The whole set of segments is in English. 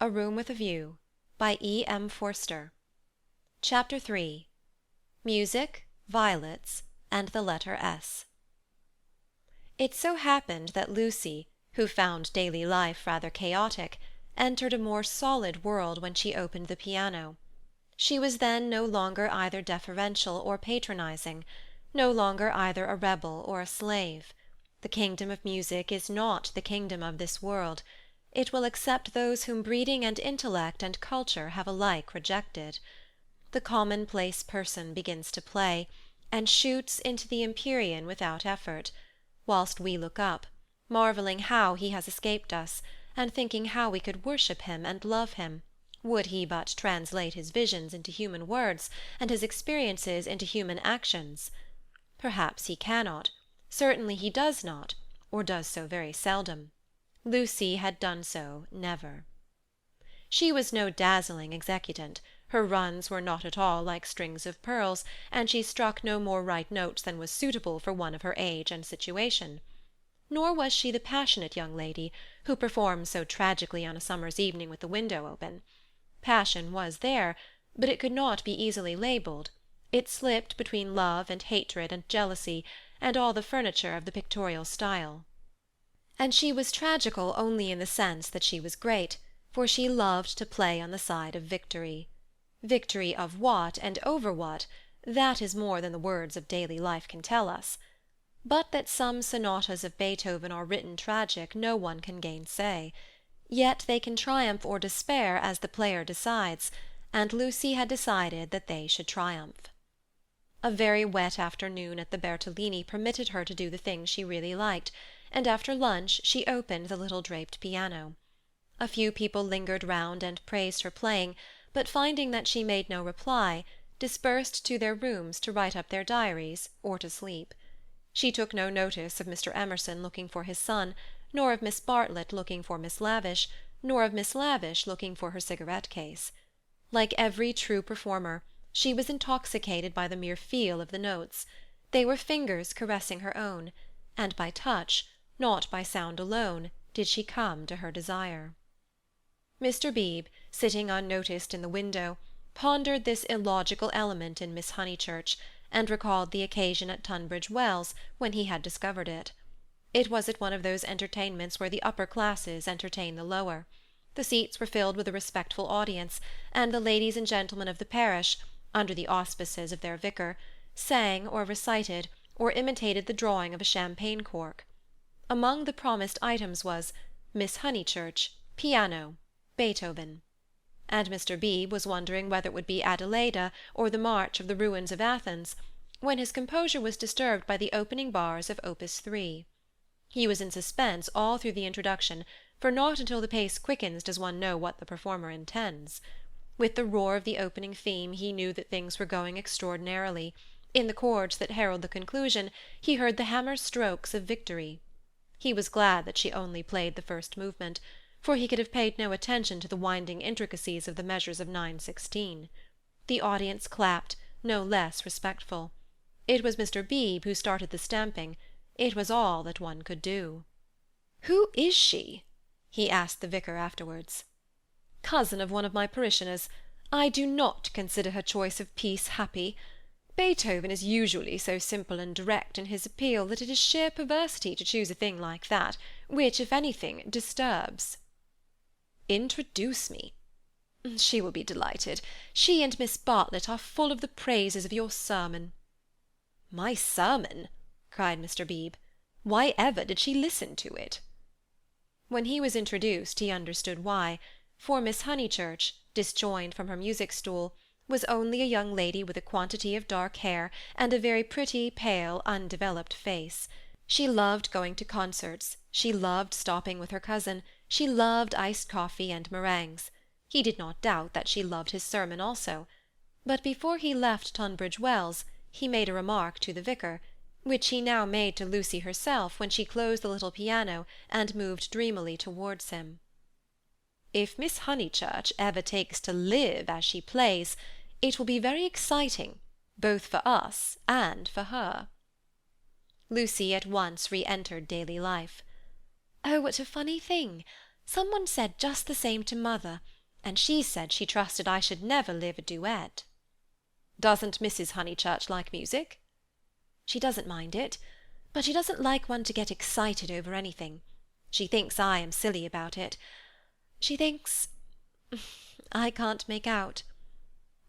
A Room with a View, by E. M. Forster. Chapter 3. Music, Violets, and the Letter S. It so happened that Lucy, who found daily life rather chaotic, entered a more solid world when she opened the piano. She was then no longer either deferential or patronizing, no longer either a rebel or a slave. The kingdom of music is not the kingdom of this world. It will accept those whom breeding and intellect and culture have alike rejected. The commonplace person begins to play, and shoots into the empyrean without effort, whilst we look up, marvelling how he has escaped us, and thinking how we could worship him and love him, would he but translate his visions into human words, and his experiences into human actions. Perhaps he cannot, certainly he does not, or does so very seldom. Lucy had done so never. She was no dazzling executant, her runs were not at all like strings of pearls, and she struck no more right notes than was suitable for one of her age and situation. Nor was she the passionate young lady who performs so tragically on a summer's evening with the window open. Passion was there, but it could not be easily labelled. It slipped between love and hatred and jealousy, and all the furniture of the pictorial style. And she was tragical only in the sense that she was great, for she loved to play on the side of victory. Victory of what and over what, that is more than the words of daily life can tell us. But that some sonatas of Beethoven are written tragic no one can gainsay. Yet they can triumph or despair as the player decides, and Lucy had decided that they should triumph. A very wet afternoon at the Bertolini permitted her to do the thing she really liked, and after lunch she opened the little draped piano. A few people lingered round and praised her playing, but finding that she made no reply, dispersed to their rooms to write up their diaries or to sleep. She took no notice of Mr. Emerson looking for his son, nor of Miss Bartlett looking for Miss Lavish, nor of Miss Lavish looking for her cigarette-case. Like every true performer, she was intoxicated by the mere feel of the notes. They were fingers caressing her own, and by touch, not by sound alone, did she come to her desire. Mr. Beebe, sitting unnoticed in the window, pondered this illogical element in Miss Honeychurch, and recalled the occasion at Tunbridge Wells when he had discovered it. It was at one of those entertainments where the upper classes entertain the lower. The seats were filled with a respectful audience, and the ladies and gentlemen of the parish, under the auspices of their vicar, sang or recited or imitated the drawing of a champagne cork. Among the promised items was Miss Honeychurch, piano, Beethoven. And Mr. Beebe was wondering whether it would be Adelaida or the March of the Ruins of Athens, when his composure was disturbed by the opening bars of Opus 3. He was in suspense all through the introduction, for not until the pace quickens does one know what the performer intends. With the roar of the opening theme he knew that things were going extraordinarily. In the chords that herald the conclusion he heard the hammer strokes of victory. He was glad that she only played the first movement, for he could have paid no attention to the winding intricacies of the measures of 9/16. The audience clapped, no less respectful. It was Mr. Beebe who started the stamping. It was all that one could do. "Who is she?" he asked the vicar afterwards. "Cousin of one of my parishioners. I do not consider her choice of piece happy. Beethoven is usually so simple and direct in his appeal that it is sheer perversity to choose a thing like that, which, if anything, disturbs." "Introduce me." "She will be delighted. She and Miss Bartlett are full of the praises of your sermon." "My sermon!" cried Mr. Beebe. "Why ever did she listen to it?" When he was introduced he understood why, for Miss Honeychurch, disjoined from her music-stool, was only a young lady with a quantity of dark hair and a very pretty, pale, undeveloped face. She loved going to concerts, she loved stopping with her cousin, she loved iced coffee and meringues. He did not doubt that she loved his sermon also. But before he left Tunbridge Wells he made a remark to the vicar, which he now made to Lucy herself when she closed the little piano and moved dreamily towards him. "If Miss Honeychurch ever takes to live as she plays, it will be very exciting, both for us and for her." Lucy at once re-entered daily life. "Oh, what a funny thing! Someone said just the same to mother, and she said she trusted I should never live a duet." "Doesn't Mrs. Honeychurch like music?" "She doesn't mind it, but she doesn't like one to get excited over anything. She thinks I am silly about it. She thinks I can't make out.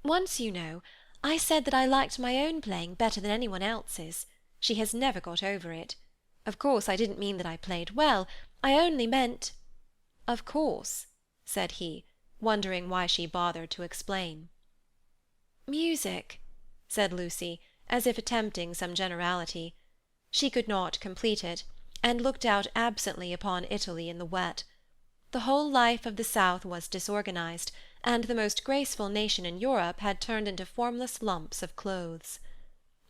Once, you know, I said that I liked my own playing better than anyone else's. She has never got over it. Of course, I didn't mean that I played well. I only meant—" "Of course," said he, wondering why she bothered to explain. "Music," said Lucy, as if attempting some generality. She could not complete it, and looked out absently upon Italy in the wet. The whole life of the South was disorganized, and the most graceful nation in Europe had turned into formless lumps of clothes.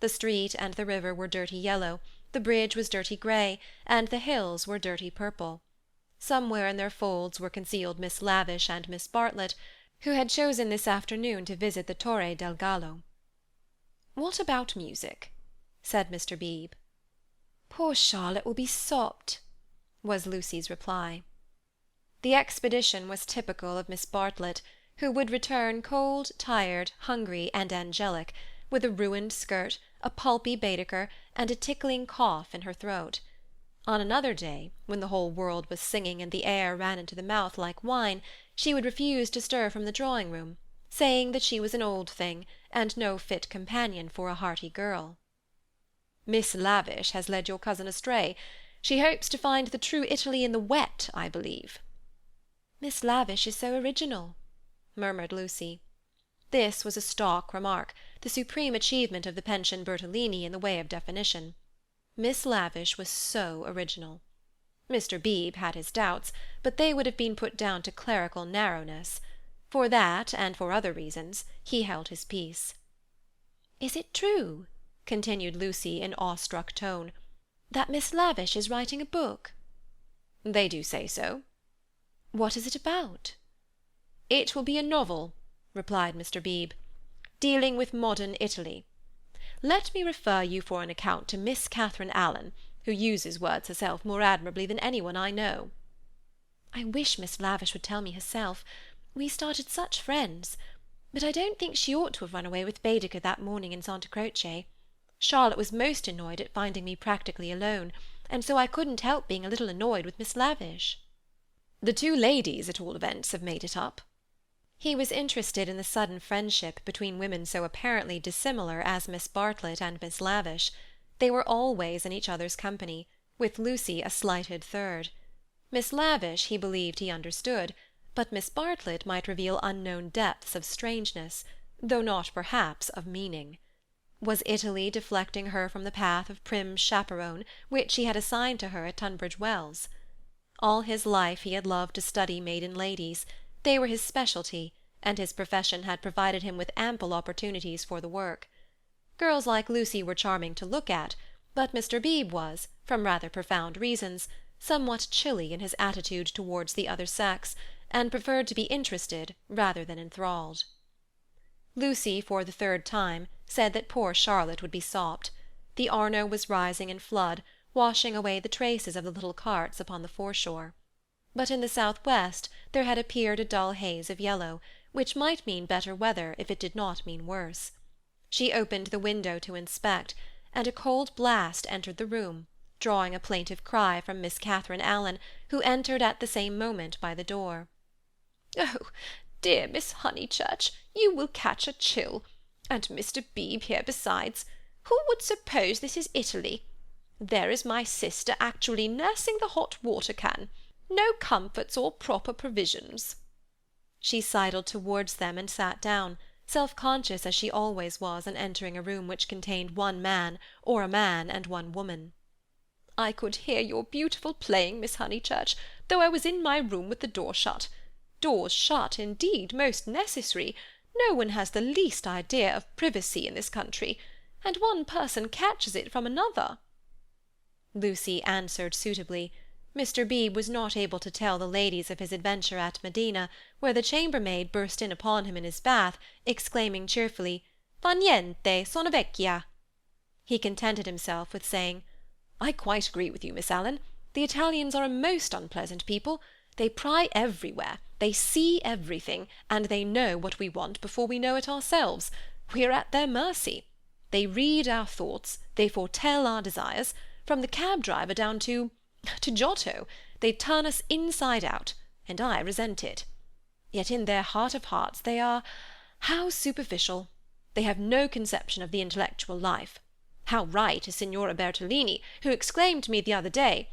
The street and the river were dirty yellow, the bridge was dirty grey, and the hills were dirty purple. Somewhere in their folds were concealed Miss Lavish and Miss Bartlett, who had chosen this afternoon to visit the Torre del Gallo. "What about music?" said Mr. Beebe. "Poor Charlotte will be sopped," was Lucy's reply. The expedition was typical of Miss Bartlett, who would return cold, tired, hungry, and angelic, with a ruined skirt, a pulpy Baedeker, and a tickling cough in her throat. On another day, when the whole world was singing and the air ran into the mouth like wine, she would refuse to stir from the drawing-room, saying that she was an old thing, and no fit companion for a hearty girl. "Miss Lavish has led your cousin astray. She hopes to find the true Italy in the wet, I believe." "Miss Lavish is so original," murmured Lucy. This was a stock remark, the supreme achievement of the Pension Bertolini in the way of definition. Miss Lavish was so original. Mr. Beebe had his doubts, but they would have been put down to clerical narrowness. For that, and for other reasons, he held his peace. "Is it true," continued Lucy in awestruck tone, "that Miss Lavish is writing a book?" "They do say so." "What is it about?" "It will be a novel," replied Mr. Beebe, "dealing with modern Italy. Let me refer you for an account to Miss Catherine Allen, who uses words herself more admirably than anyone I know." "I wish Miss Lavish would tell me herself. We started such friends. But I don't think she ought to have run away with Baedeker that morning in Santa Croce. Charlotte was most annoyed at finding me practically alone, and so I couldn't help being a little annoyed with Miss Lavish." "The two ladies, at all events, have made it up." He was interested in the sudden friendship between women so apparently dissimilar as Miss Bartlett and Miss Lavish. They were always in each other's company, with Lucy a slighted third. Miss Lavish he believed he understood, but Miss Bartlett might reveal unknown depths of strangeness, though not perhaps of meaning. Was Italy deflecting her from the path of prim chaperon which he had assigned to her at Tunbridge Wells? All his life he had loved to study maiden ladies. They were his specialty, and his profession had provided him with ample opportunities for the work. Girls like Lucy were charming to look at, but Mr. Beebe was, from rather profound reasons, somewhat chilly in his attitude towards the other sex, and preferred to be interested rather than enthralled. Lucy, for the third time, said that poor Charlotte would be sopped. The Arno was rising in flood, washing away the traces of the little carts upon the foreshore. But in the south-west there had appeared a dull haze of yellow, which might mean better weather if it did not mean worse. She opened the window to inspect, and a cold blast entered the room, drawing a plaintive cry from Miss Catherine Allen, who entered at the same moment by the door. "Oh, dear Miss Honeychurch, you will catch a chill. And Mr. Beebe here besides. Who would suppose this is Italy? There is my sister actually nursing the hot water can. No comforts or proper provisions." She sidled towards them and sat down, self-conscious as she always was on entering a room which contained one man, or a man and one woman. "I could hear your beautiful playing, Miss Honeychurch, though I was in my room with the door shut. Doors shut, indeed, most necessary. No one has the least idea of privacy in this country, and one person catches it from another." Lucy answered suitably. Mr. Beebe was not able to tell the ladies of his adventure at Medina, where the chambermaid burst in upon him in his bath, exclaiming cheerfully, "Fa niente, sono vecchia." He contented himself with saying, "I quite agree with you, Miss Allen. The Italians are a most unpleasant people. They pry everywhere, they see everything, and they know what we want before we know it ourselves. We are at their mercy. They read our thoughts, they foretell our desires. From the cab-driver down to Giotto, they turn us inside out, and I resent it. Yet in their heart of hearts they are, how superficial! They have no conception of the intellectual life. How right is Signora Bertolini, who exclaimed to me the other day,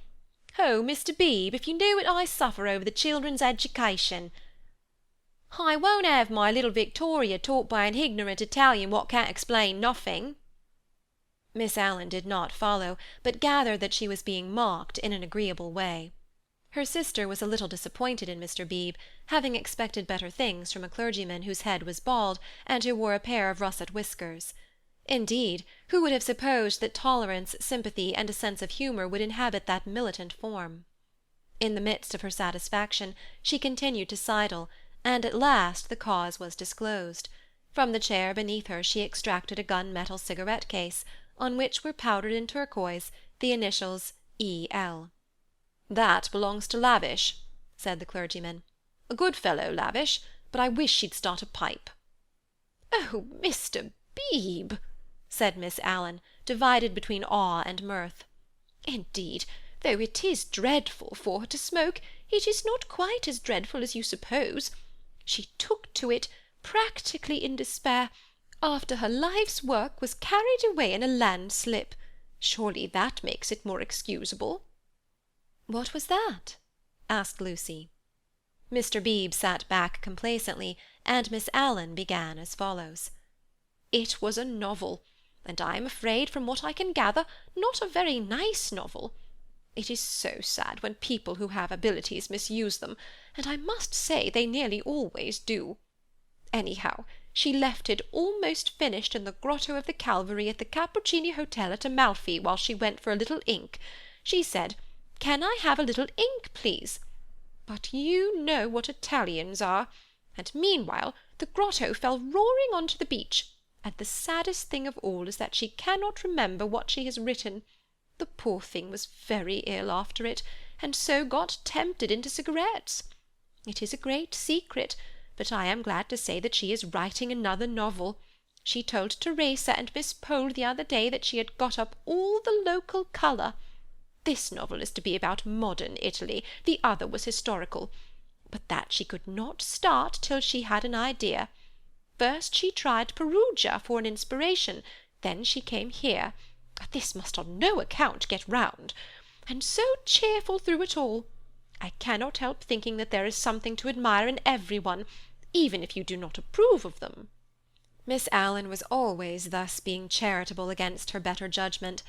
"Oh, Mr. Beebe, if you knew what I suffer over the children's education! I won't have my little Victoria taught by an ignorant Italian what can't explain nothing." Miss Allen did not follow, but gathered that she was being mocked in an agreeable way. Her sister was a little disappointed in Mr. Beebe, having expected better things from a clergyman whose head was bald, and who wore a pair of russet whiskers. Indeed, who would have supposed that tolerance, sympathy, and a sense of humour would inhabit that militant form? In the midst of her satisfaction, she continued to sidle, and at last the cause was disclosed. From the chair beneath her she extracted a gun-metal cigarette-case, on which were powdered in turquoise the initials E.L. "That belongs to Lavish," said the clergyman. "A good fellow, Lavish, but I wish she'd start a pipe." "Oh, Mr. Beebe!" said Miss Allen, divided between awe and mirth. "Indeed, though it is dreadful for her to smoke, it is not quite as dreadful as you suppose. She took to it, practically in despair, after her life's work was carried away in a landslip. Surely that makes it more excusable." "What was that?" asked Lucy. Mr. Beebe sat back complacently, and Miss Allen began as follows. "It was a novel, and I am afraid, from what I can gather, not a very nice novel. It is so sad when people who have abilities misuse them, and I must say they nearly always do. Anyhow, she left it almost finished in the grotto of the Calvary at the Cappuccini Hotel at Amalfi while she went for a little ink. She said, 'Can I have a little ink, please?' But you know what Italians are. And meanwhile the grotto fell roaring on to the beach, and the saddest thing of all is that she cannot remember what she has written. The poor thing was very ill after it, and so got tempted into cigarettes. It is a great secret, but I am glad to say that she is writing another novel. She told Teresa and Miss Pole the other day that she had got up all the local colour. This novel is to be about modern Italy, the other was historical. But that she could not start till she had an idea. First she tried Perugia for an inspiration, then she came here. This must on no account get round. And so cheerful through it all. I cannot help thinking that there is something to admire in everyone, even if you do not approve of them." Miss Allen was always thus being charitable against her better judgment.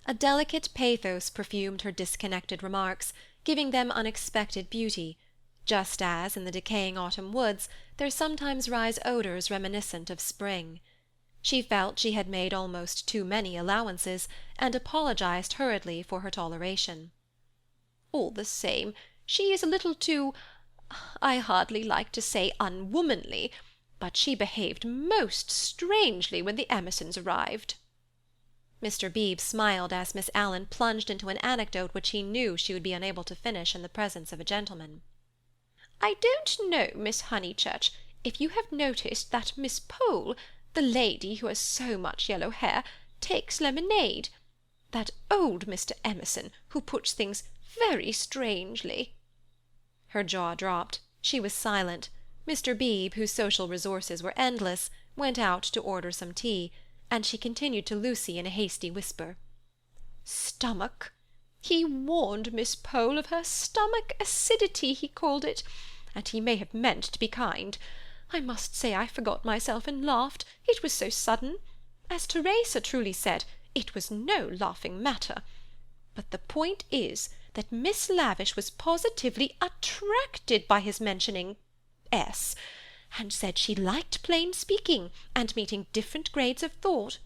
A delicate pathos perfumed her disconnected remarks, giving them unexpected beauty, just as, in the decaying autumn woods, there sometimes rise odours reminiscent of spring. She felt she had made almost too many allowances, and apologized hurriedly for her toleration. "All the same, she is a little too, I hardly like to say unwomanly, but she behaved most strangely when the Emersons arrived." Mr. Beebe smiled as Miss Allen plunged into an anecdote which he knew she would be unable to finish in the presence of a gentleman. "I don't know, Miss Honeychurch, if you have noticed that Miss Pole, the lady who has so much yellow hair, takes lemonade. That old Mr. Emerson, who puts things very strangely." Her jaw dropped. She was silent. Mr. Beebe, whose social resources were endless, went out to order some tea, and she continued to Lucy in a hasty whisper. "Stomach. He warned Miss Pole of her stomach acidity, he called it, and he may have meant to be kind. I must say I forgot myself and laughed, it was so sudden. As Teresa truly said, it was no laughing matter. But the point is that Miss Lavish was positively attracted by his mentioning S, and said she liked plain speaking, and meeting different grades of thought.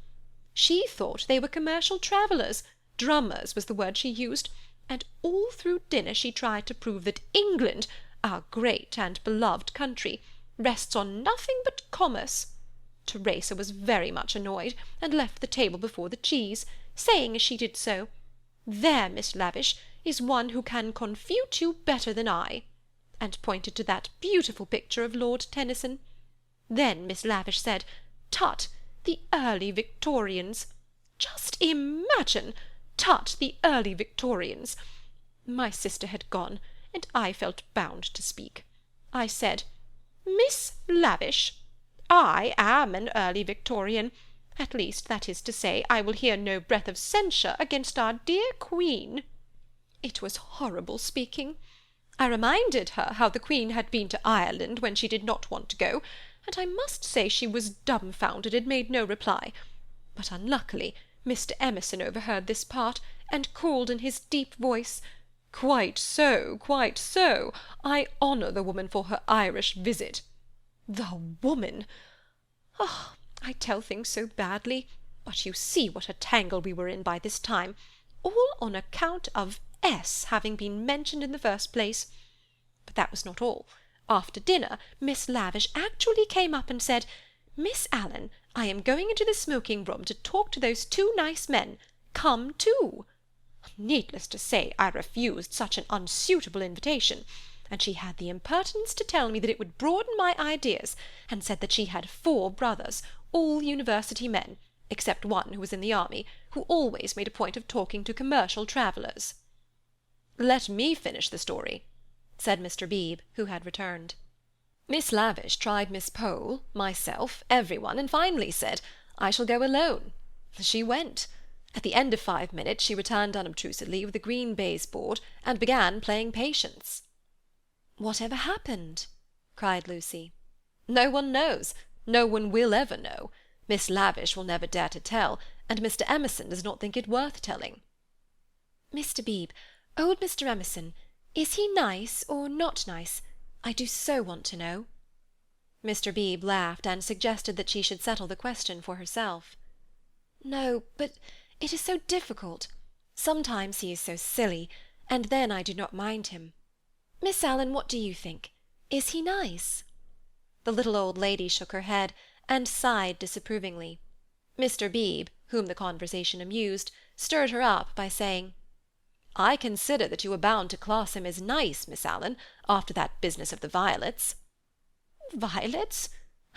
She thought they were commercial travellers, drummers was the word she used, and all through dinner she tried to prove that England, our great and beloved country, rests on nothing but commerce. Teresa was very much annoyed, and left the table before the cheese, saying as she did so, 'There, Miss Lavish, is one who can confute you better than I. and pointed to that beautiful picture of Lord Tennyson. Then Miss Lavish said, 'Tut, the early Victorians!' Just imagine! 'Tut, the early Victorians!' My sister had gone, and I felt bound to speak. I said, 'Miss Lavish, I am an early Victorian. At least, that is to say, I will hear no breath of censure against our dear Queen.' It was horrible speaking. I reminded her how the Queen had been to Ireland when she did not want to go, and I must say she was dumbfounded and made no reply. But unluckily Mr. Emerson overheard this part, and called in his deep voice, 'Quite so, quite so. I honour the woman for her Irish visit.' The woman! Ah, I tell things so badly, but you see what a tangle we were in by this time, all on account of S having been mentioned in the first place. But that was not all. After dinner, Miss Lavish actually came up and said, 'Miss Allen, I am going into the smoking-room to talk to those two nice men. Come too.' Needless to say, I refused such an unsuitable invitation, and she had the impertinence to tell me that it would broaden my ideas, and said that she had 4 brothers, all university men, except one who was in the army, who always made a point of talking to commercial travellers." "Let me finish the story," said Mr. Beebe, who had returned. "Miss Lavish tried Miss Pole, myself, everyone, and finally said, 'I shall go alone.' She went. At the end of 5 minutes she returned unobtrusively with a green baize board and began playing Patience." "Whatever happened?" cried Lucy. "No one knows. No one will ever know. Miss Lavish will never dare to tell, and Mr. Emerson does not think it worth telling." "Mr. Beebe, old Mr. Emerson, is he nice or not nice? I do so want to know." Mr. Beebe laughed and suggested that she should settle the question for herself. "No, but it is so difficult. Sometimes he is so silly, and then I do not mind him. Miss Allen, what do you think? Is he nice?" The little old lady shook her head, and sighed disapprovingly. Mr. Beebe, whom the conversation amused, stirred her up by saying, "I consider that you are bound to class him as nice, Miss Allen, after that business of the violets." "Violets?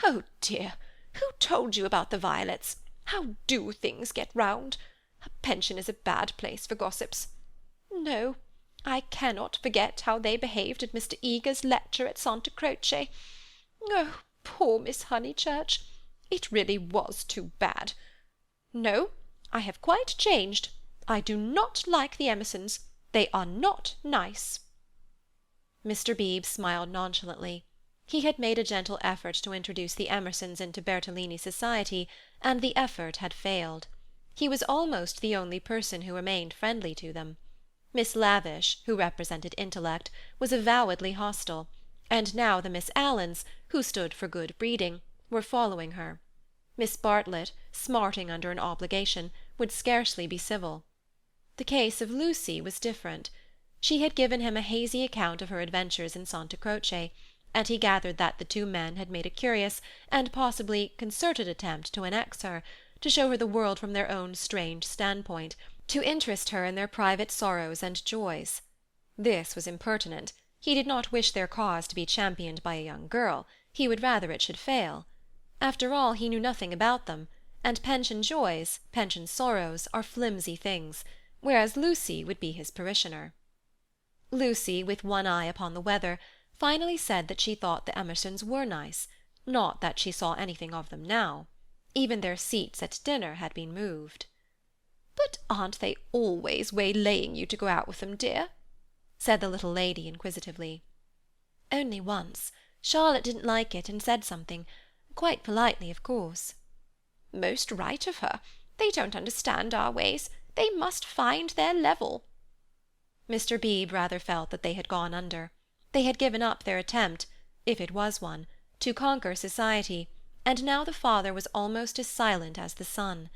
Oh dear, who told you about the violets? How do things get round? A pension is a bad place for gossips. No, I cannot forget how they behaved at Mr. Eager's lecture at Santa Croce. Oh, poor Miss Honeychurch! It really was too bad. No, I have quite changed. I do not like the Emersons. They are not nice." Mr. Beebe smiled nonchalantly. He had made a gentle effort to introduce the Emersons into Bertolini society, and the effort had failed. He was almost the only person who remained friendly to them. Miss Lavish, who represented intellect, was avowedly hostile, and now the Miss Allens, who stood for good breeding, were following her. Miss Bartlett, smarting under an obligation, would scarcely be civil. The case of Lucy was different. She had given him a hazy account of her adventures in Santa Croce, and he gathered that the 2 men had made a curious and possibly concerted attempt to annex her, to show her the world from their own strange standpoint, to interest her in their private sorrows and joys. This was impertinent. He did not wish their cause to be championed by a young girl. He would rather it should fail. After all, he knew nothing about them, and pension joys, pension sorrows, are flimsy things, whereas Lucy would be his parishioner. Lucy, with one eye upon the weather, finally said that she thought the Emersons were nice, not that she saw anything of them now. Even their seats at dinner had been moved. "But aren't they always waylaying you to go out with them, dear?" said the little lady inquisitively. "Only once. Charlotte didn't like it and said something. Quite politely, of course." "Most right of her. They don't understand our ways. They must find their level." Mr. Beebe rather felt that they had gone under. They had given up their attempt, if it was one, to conquer society, and now the father was almost as silent as the son.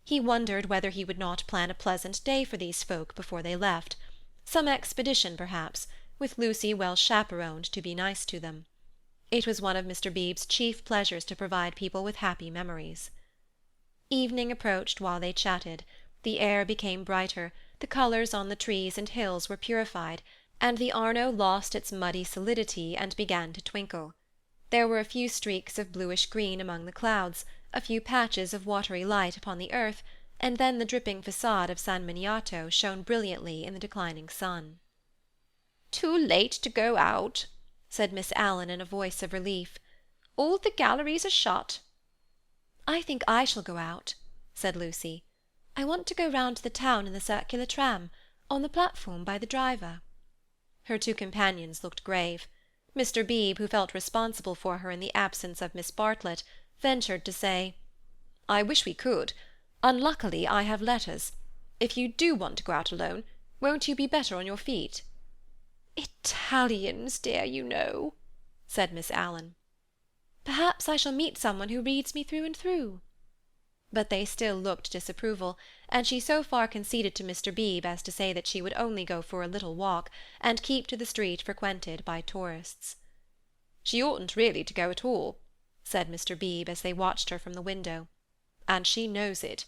He wondered whether he would not plan a pleasant day for these folk before they left. Some expedition, perhaps, with Lucy well chaperoned to be nice to them. It was one of Mr. Beebe's chief pleasures to provide people with happy memories. Evening approached while they chatted. The air became brighter, the colours on the trees and hills were purified, and the Arno lost its muddy solidity and began to twinkle. There were a few streaks of bluish-green among the clouds, a few patches of watery light upon the earth, and then the dripping façade of San Miniato shone brilliantly in the declining sun. "Too late to go out," said Miss Allen in a voice of relief. "All the galleries are shut." "I think I shall go out," said Lucy. "I want to go round to the town in the circular tram, on the platform by the driver." Her two companions looked grave. Mr. Beebe, who felt responsible for her in the absence of Miss Bartlett, ventured to say, "I wish we could. Unluckily I have letters. If you do want to go out alone, won't you be better on your feet?" "Italians, dear, you know," said Miss Allen. "Perhaps I shall meet someone who reads me through and through." But they still looked disapproval, and she so far conceded to Mr. Beebe as to say that she would only go for a little walk, and keep to the street frequented by tourists. "She oughtn't really to go at all," said Mr. Beebe as they watched her from the window. "And she knows it.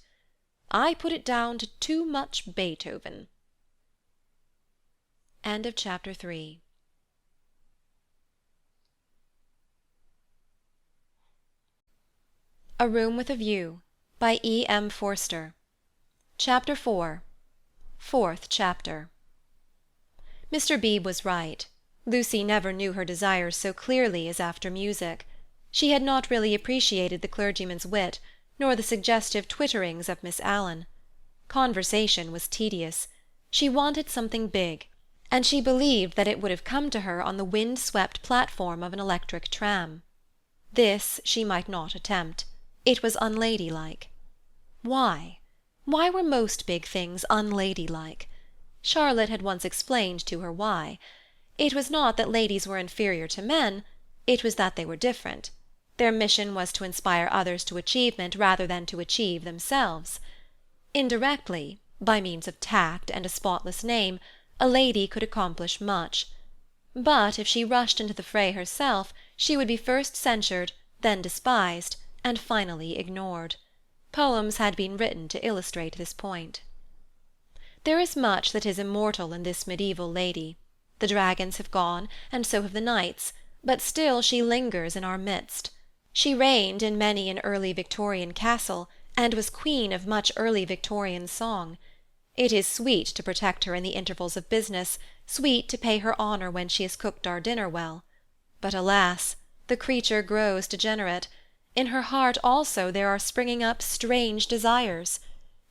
I put it down to too much Beethoven." End of chapter 3. A Room with a View by E.M. Forster. Chapter 4. Fourth chapter. Mr. Beebe was right. Lucy never knew her desires so clearly as after music. She had not really appreciated the clergyman's wit, nor the suggestive twitterings of Miss Allen. Conversation was tedious. She wanted something big, and she believed that it would have come to her on the wind-swept platform of an electric tram. This she might not attempt. It was unladylike. Why? Why were most big things unladylike? Charlotte had once explained to her why. It was not that ladies were inferior to men, it was that they were different. Their mission was to inspire others to achievement rather than to achieve themselves. Indirectly, by means of tact and a spotless name, a lady could accomplish much. But if she rushed into the fray herself, she would be first censured, then despised, and finally ignored. Poems had been written to illustrate this point. There is much that is immortal in this medieval lady. The dragons have gone, and so have the knights, but still she lingers in our midst. She reigned in many an early Victorian castle, and was queen of much early Victorian song. It is sweet to protect her in the intervals of business, sweet to pay her honour when she has cooked our dinner well. But alas, the creature grows degenerate. In her heart also there are springing up strange desires.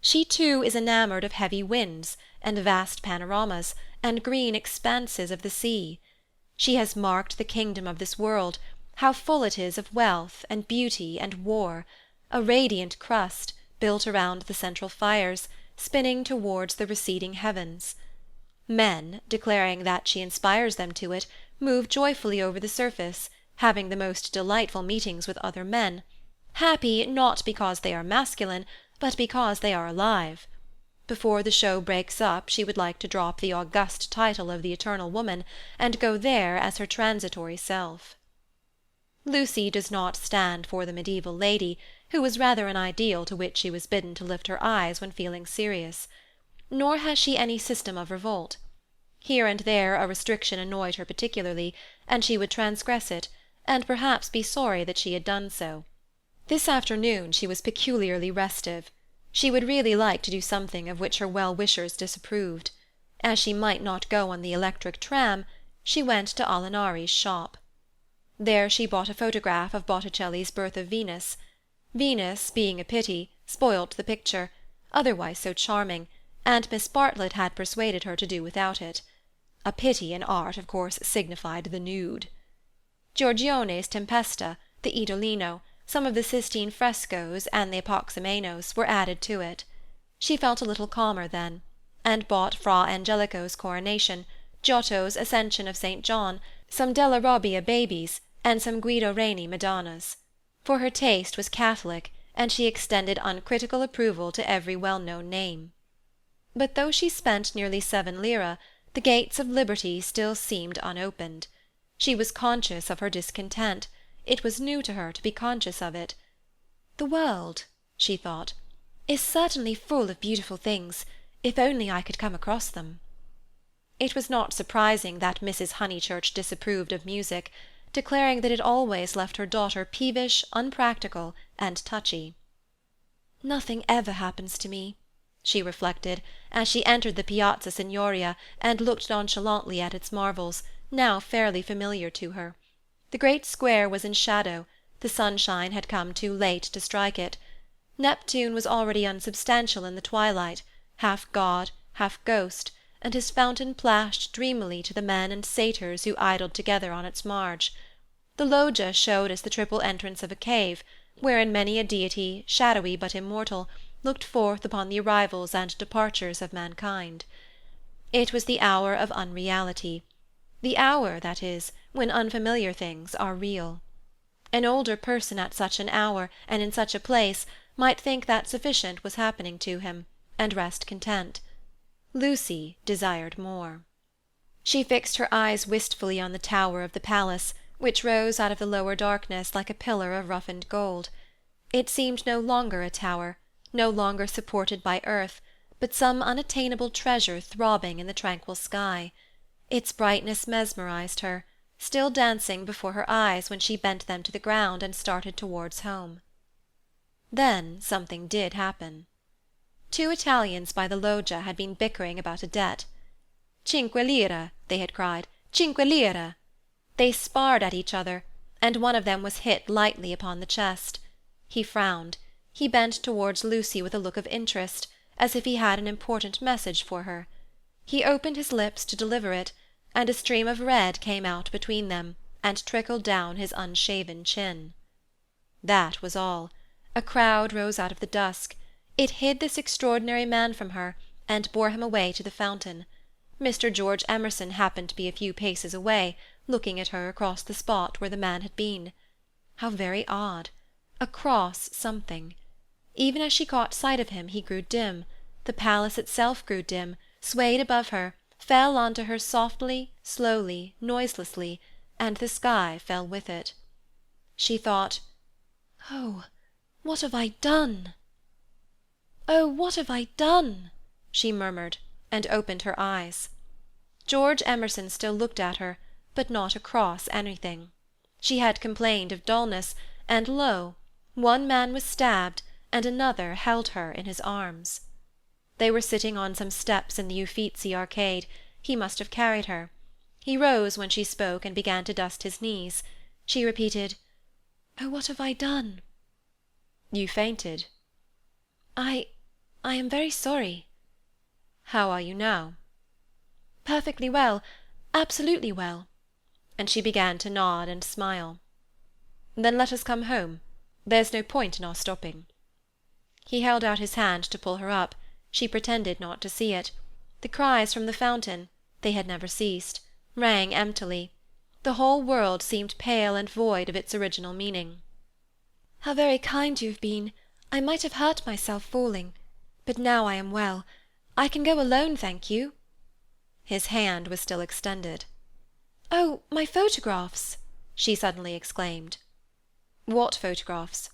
She too is enamoured of heavy winds, and vast panoramas, and green expanses of the sea. She has marked the kingdom of this world, how full it is of wealth, and beauty, and war, a radiant crust, built around the central fires, spinning towards the receding heavens. Men, declaring that she inspires them to it, move joyfully over the surface, having the most delightful meetings with other men, happy not because they are masculine, but because they are alive. Before the show breaks up she would like to drop the august title of the eternal woman, and go there as her transitory self. Lucy does not stand for the medieval lady, who was rather an ideal to which she was bidden to lift her eyes when feeling serious. Nor has she any system of revolt. Here and there a restriction annoyed her particularly, and she would transgress it, and perhaps be sorry that she had done so. This afternoon she was peculiarly restive. She would really like to do something of which her well-wishers disapproved. As she might not go on the electric tram, she went to Alinari's shop. There she bought a photograph of Botticelli's Birth of Venus. Venus, being a pity, spoilt the picture, otherwise so charming, and Miss Bartlett had persuaded her to do without it. A pity in art, of course, signified the nude. Giorgione's Tempesta, the Idolino, some of the Sistine frescoes, and the Apoxymenos were added to it. She felt a little calmer then, and bought Fra Angelico's Coronation, Giotto's Ascension of St. John, some Della Robbia babies, and some Guido Reni Madonnas. For her taste was Catholic, and she extended uncritical approval to every well-known name. But though she spent nearly 7 lire, the gates of liberty still seemed unopened. She was conscious of her discontent. It was new to her to be conscious of it. "The world," she thought, "is certainly full of beautiful things, if only I could come across them." It was not surprising that Mrs. Honeychurch disapproved of music, declaring that it always left her daughter peevish, unpractical, and touchy. "Nothing ever happens to me," she reflected, as she entered the Piazza Signoria and looked nonchalantly at its marvels, now fairly familiar to her. The great square was in shadow, the sunshine had come too late to strike it. Neptune was already unsubstantial in the twilight, half god, half ghost, and his fountain plashed dreamily to the men and satyrs who idled together on its marge. The loggia showed as the triple entrance of a cave, wherein many a deity, shadowy but immortal, looked forth upon the arrivals and departures of mankind. It was the hour of unreality, the hour, that is, when unfamiliar things are real. An older person at such an hour and in such a place might think that sufficient was happening to him, and rest content. Lucy desired more. She fixed her eyes wistfully on the tower of the palace, which rose out of the lower darkness like a pillar of roughened gold. It seemed no longer a tower, no longer supported by earth, but some unattainable treasure throbbing in the tranquil sky. Its brightness mesmerized her, still dancing before her eyes when she bent them to the ground and started towards home. Then something did happen. 2 Italians by the loggia had been bickering about a debt. "Cinque lire," they had cried, "cinque lire." They sparred at each other, and one of them was hit lightly upon the chest. He frowned. He bent towards Lucy with a look of interest, as if he had an important message for her. He opened his lips to deliver it, and a stream of red came out between them, and trickled down his unshaven chin. That was all. A crowd rose out of the dusk. It hid this extraordinary man from her, and bore him away to the fountain. Mr. George Emerson happened to be a few paces away, looking at her across the spot where the man had been. How very odd! Across something. Even as she caught sight of him he grew dim, the palace itself grew dim, swayed above her, fell on to her softly, slowly, noiselessly, and the sky fell with it. She thought, "Oh, what have I done?" "Oh, what have I done?" she murmured, and opened her eyes. George Emerson still looked at her, but not across anything. She had complained of dullness, and lo, one man was stabbed, and another held her in his arms. They were sitting on some steps in the Uffizi arcade. He must have carried her. He rose when she spoke and began to dust his knees. She repeated, "Oh, what have I done?" "You fainted." I am very sorry." "How are you now?" "Perfectly well, absolutely well." And she began to nod and smile. "Then let us come home. There's no point in our stopping." He held out his hand to pull her up. She pretended not to see it. The cries from the fountain, they had never ceased, rang emptily. The whole world seemed pale and void of its original meaning. "How very kind you have been. I might have hurt myself falling. But now I am well. I can go alone, thank you." His hand was still extended. "Oh, my photographs!" she suddenly exclaimed. "What photographs?"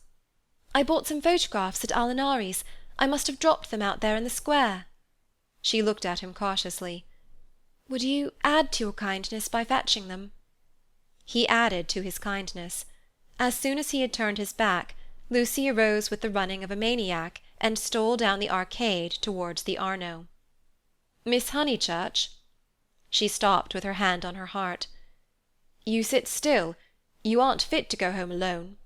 "I bought some photographs at Alinari's. I must have dropped them out there in the square." She looked at him cautiously. "Would you add to your kindness by fetching them?" He added to his kindness. As soon as he had turned his back, Lucy arose with the running of a maniac and stole down the arcade towards the Arno. "Miss Honeychurch?" She stopped with her hand on her heart. "You sit still. You aren't fit to go home alone."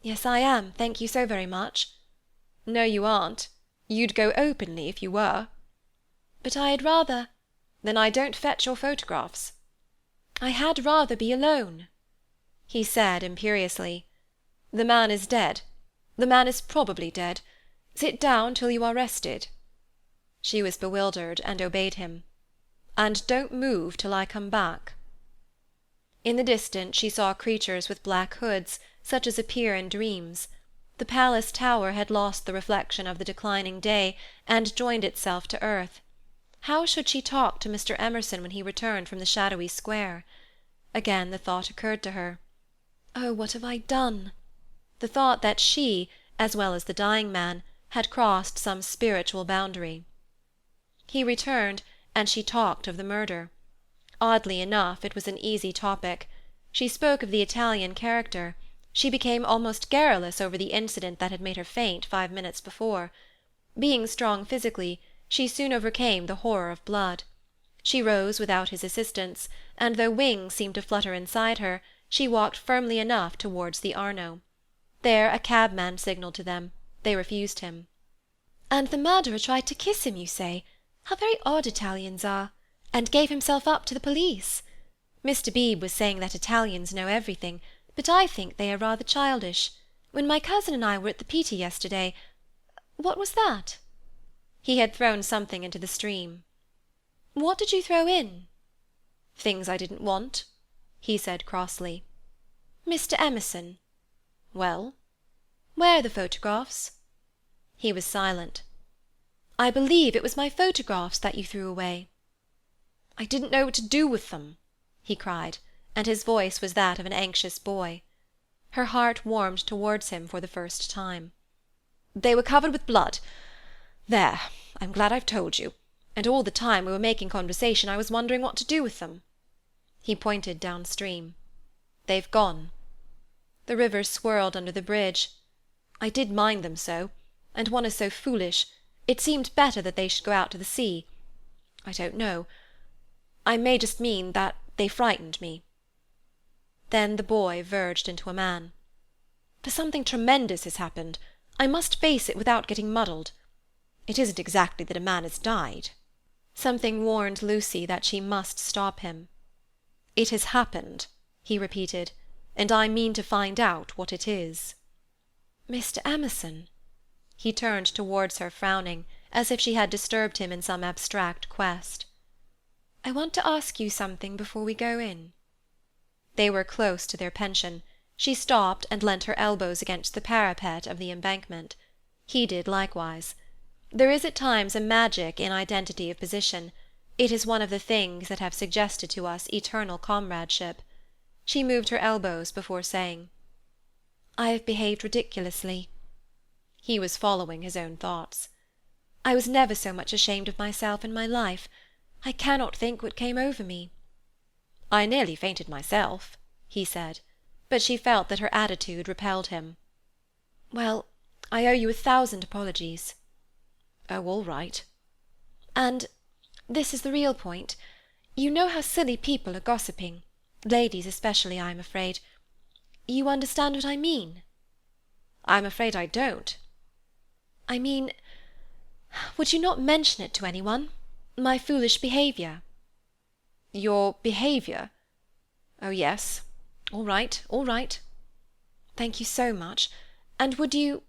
"Yes, I am, thank you so very much." "No, you aren't. You'd go openly if you were." "But I had rather—" "Then I don't fetch your photographs." "I had rather be alone." He said imperiously, "The man is dead. The man is probably dead. Sit down till you are rested." She was bewildered, and obeyed him. "And don't move till I come back." In the distance she saw creatures with black hoods, such as appear in dreams. The palace tower had lost the reflection of the declining day, and joined itself to earth. How should she talk to Mr. Emerson when he returned from the shadowy square? Again the thought occurred to her. Oh, what have I done? The thought that she, as well as the dying man, had crossed some spiritual boundary. He returned, and she talked of the murder. Oddly enough, it was an easy topic. She spoke of the Italian character. She became almost garrulous over the incident that had made her faint 5 minutes before. Being strong physically, she soon overcame the horror of blood. She rose without his assistance, and though wings seemed to flutter inside her, she walked firmly enough towards the Arno. There a cabman signalled to them. They refused him. "And the murderer tried to kiss him, you say? How very odd Italians are! And gave himself up to the police. Mr. Beebe was saying that Italians know everything, but I think they are rather childish. When my cousin and I were at the Pitti yesterday— What was that?" He had thrown something into the stream. "What did you throw in?" "Things I didn't want," he said crossly. "Mr. Emerson." "Well?" "Where are the photographs?" He was silent. "I believe it was my photographs that you threw away." "I didn't know what to do with them," he cried, and his voice was that of an anxious boy. Her heart warmed towards him for the first time. "They were covered with blood. There, I'm glad I've told you. And all the time we were making conversation I was wondering what to do with them." He pointed downstream. "They've gone." The river swirled under the bridge. "I did mind them so. And one is so foolish. It seemed better that they should go out to the sea. I don't know. I may just mean that they frightened me." Then the boy verged into a man. "For something tremendous has happened. I must face it without getting muddled. It isn't exactly that a man has died." Something warned Lucy that she must stop him. "It has happened," he repeated, "and I mean to find out what it is." "Mr. Emerson." He turned towards her, frowning, as if she had disturbed him in some abstract quest. "I want to ask you something before we go in." They were close to their pension. She stopped and leant her elbows against the parapet of the embankment. He did likewise. There is at times a magic in identity of position. It is one of the things that have suggested to us eternal comradeship. She moved her elbows before saying, "I have behaved ridiculously." He was following his own thoughts. "I was never so much ashamed of myself in my life. I cannot think what came over me." "I nearly fainted myself," he said, but she felt that her attitude repelled him. "Well, I owe you 1,000 apologies." "Oh, all right." "And this is the real point. You know how silly people are gossiping, ladies especially, I am afraid. You understand what I mean?" "I'm afraid I don't." "I mean, would you not mention it to anyone? My foolish behaviour?" "Your behaviour? Oh, yes. All right, all right." "Thank you so much. And would you—"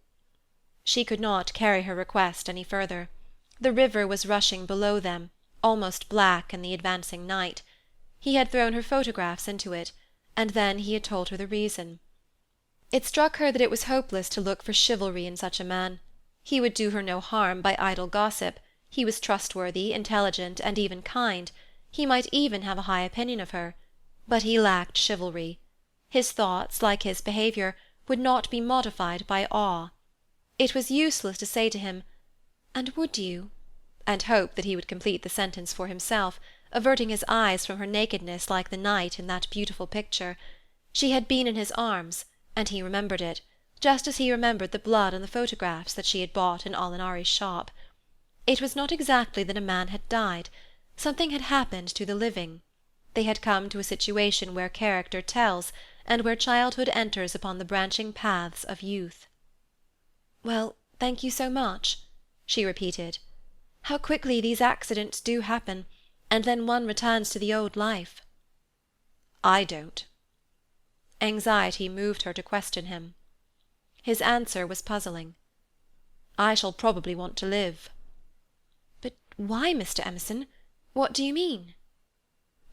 She could not carry her request any further. The river was rushing below them, almost black in the advancing night. He had thrown her photographs into it, and then he had told her the reason. It struck her that it was hopeless to look for chivalry in such a man. He would do her no harm by idle gossip. He was trustworthy, intelligent, and even kind. He might even have a high opinion of her. But he lacked chivalry. His thoughts, like his behaviour, would not be modified by awe. It was useless to say to him, "And would you?" and hope that he would complete the sentence for himself, averting his eyes from her nakedness like the night in that beautiful picture. She had been in his arms, and he remembered it, just as he remembered the blood on the photographs that she had bought in Alinari's shop. It was not exactly that a man had died. Something had happened to the living. They had come to a situation where character tells, and where childhood enters upon the branching paths of youth. "Well, thank you so much," she repeated. "How quickly these accidents do happen, and then one returns to the old life." "I don't." Anxiety moved her to question him. His answer was puzzling. "I shall probably want to live." "But why, Mr. Emerson? What do you mean?"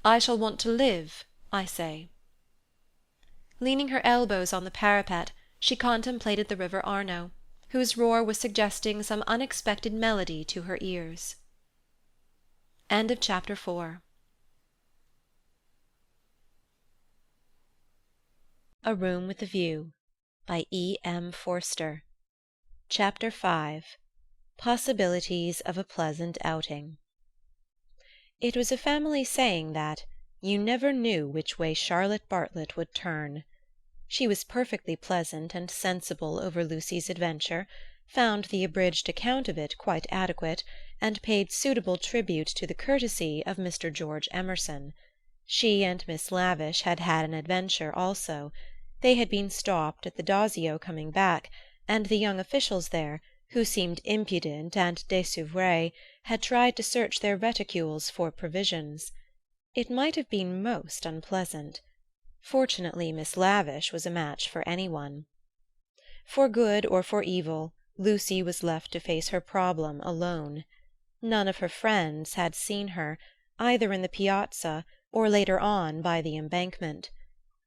"I shall want to live, I say." Leaning her elbows on the parapet, she contemplated the river Arno, whose roar was suggesting some unexpected melody to her ears. End of Chapter 4. A Room with a View by Forster. Chapter 5. Possibilities of a Pleasant Outing. It was a family saying that you never knew which way Charlotte Bartlett would turn. She was perfectly pleasant and sensible over Lucy's adventure, found the abridged account of it quite adequate, and paid suitable tribute to the courtesy of Mr. George Emerson. She and Miss Lavish had had an adventure also. They had been stopped at the Dazio coming back, and the young officials there, who seemed impudent and désoeuvré, had tried to search their reticules for provisions. It might have been most unpleasant. Fortunately Miss Lavish was a match for anyone. For good or for evil, Lucy was left to face her problem alone. None of her friends had seen her, either in the piazza or later on by the Embankment.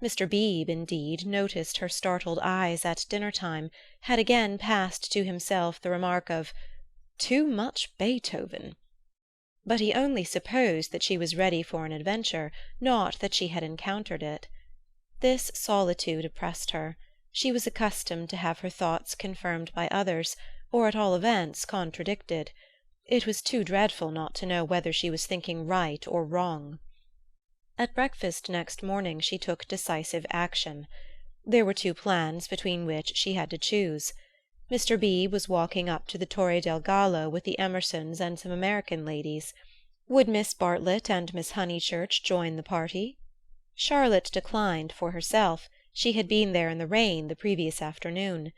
Mr. Beebe, indeed, noticed her startled eyes at dinner-time, had again passed to himself the remark of "too much Beethoven." But he only supposed that she was ready for an adventure, not that she had encountered it. This solitude oppressed her. She was accustomed to have her thoughts confirmed by others, or at all events contradicted. It was too dreadful not to know whether she was thinking right or wrong. At breakfast next morning she took decisive action. There were two plans between which she had to choose. Mr. B. was walking up to the Torre del Gallo with the Emersons and some American ladies. Would Miss Bartlett and Miss Honeychurch join the party? Charlotte declined for herself; she had been there in the rain the previous afternoon.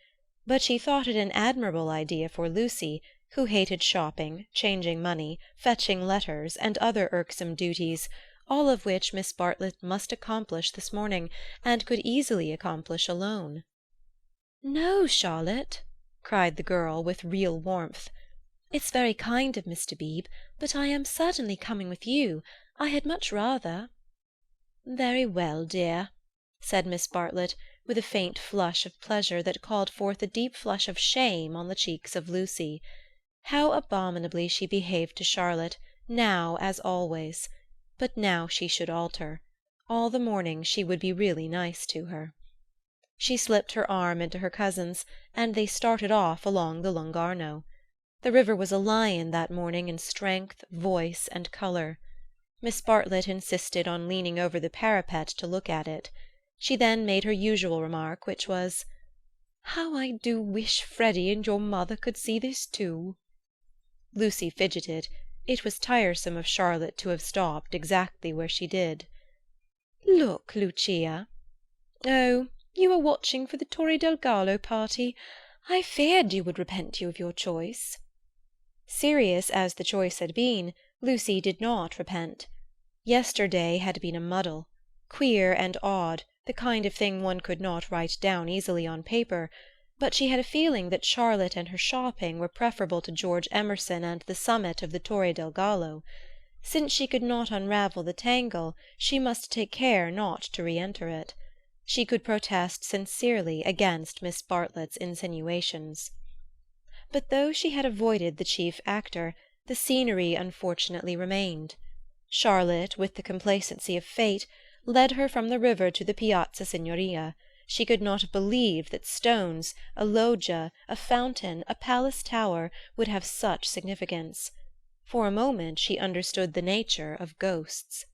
But she thought it an admirable idea for Lucy, who hated shopping, changing money, fetching letters, and other irksome duties, all of which Miss Bartlett must accomplish this morning, and could easily accomplish alone. "No, Charlotte," cried the girl with real warmth. "It's very kind of Mr. Beebe, but I am certainly coming with you. I had much rather—" "Very well, dear," said Miss Bartlett, with a faint flush of pleasure that called forth a deep flush of shame on the cheeks of Lucy. How abominably she behaved to Charlotte, now as always! But now she should alter. All the morning she would be really nice to her. She slipped her arm into her cousin's, and they started off along the Lungarno. The river was a lion that morning in strength, voice, and colour. Miss Bartlett insisted on leaning over the parapet to look at it. She then made her usual remark, which was, "How I do wish Freddy and your mother could see this too." Lucy fidgeted. It was tiresome of Charlotte to have stopped exactly where she did. "Look, Lucia. Oh, you are watching for the Torre del Gallo party. I feared you would repent you of your choice." Serious as the choice had been, Lucy did not repent. Yesterday had been a muddle, queer and odd, the kind of thing one could not write down easily on paper, but she had a feeling that Charlotte and her shopping were preferable to George Emerson and the summit of the Torre del Gallo. Since she could not unravel the tangle, she must take care not to re-enter it. She could protest sincerely against Miss Bartlett's insinuations. But though she had avoided the chief actor, the scenery unfortunately remained. Charlotte, with the complacency of fate, led her from the river to the Piazza Signoria. She could not have believed that stones, a loggia, a fountain, a palace tower, would have such significance. For a moment she understood the nature of ghosts.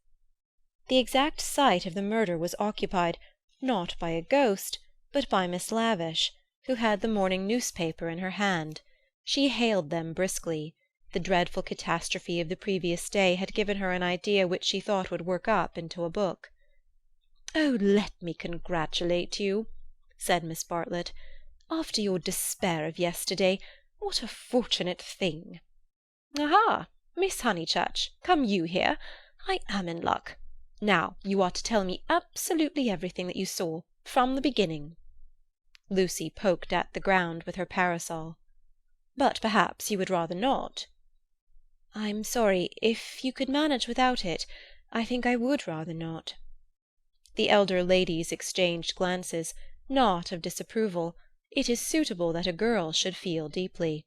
The exact site of the murder was occupied, not by a ghost, but by Miss Lavish, who had the morning newspaper in her hand. She hailed them briskly. The dreadful catastrophe of the previous day had given her an idea which she thought would work up into a book. "Oh, let me congratulate you," said Miss Bartlett. "After your despair of yesterday, what a fortunate thing! Aha! Miss Honeychurch, come you here? I am in luck. Now you are to tell me absolutely everything that you saw, from the beginning." Lucy poked at the ground with her parasol. "But perhaps you would rather not?" "I'm sorry. If you could manage without it, I think I would rather not." The elder ladies exchanged glances, not of disapproval. It is suitable that a girl should feel deeply.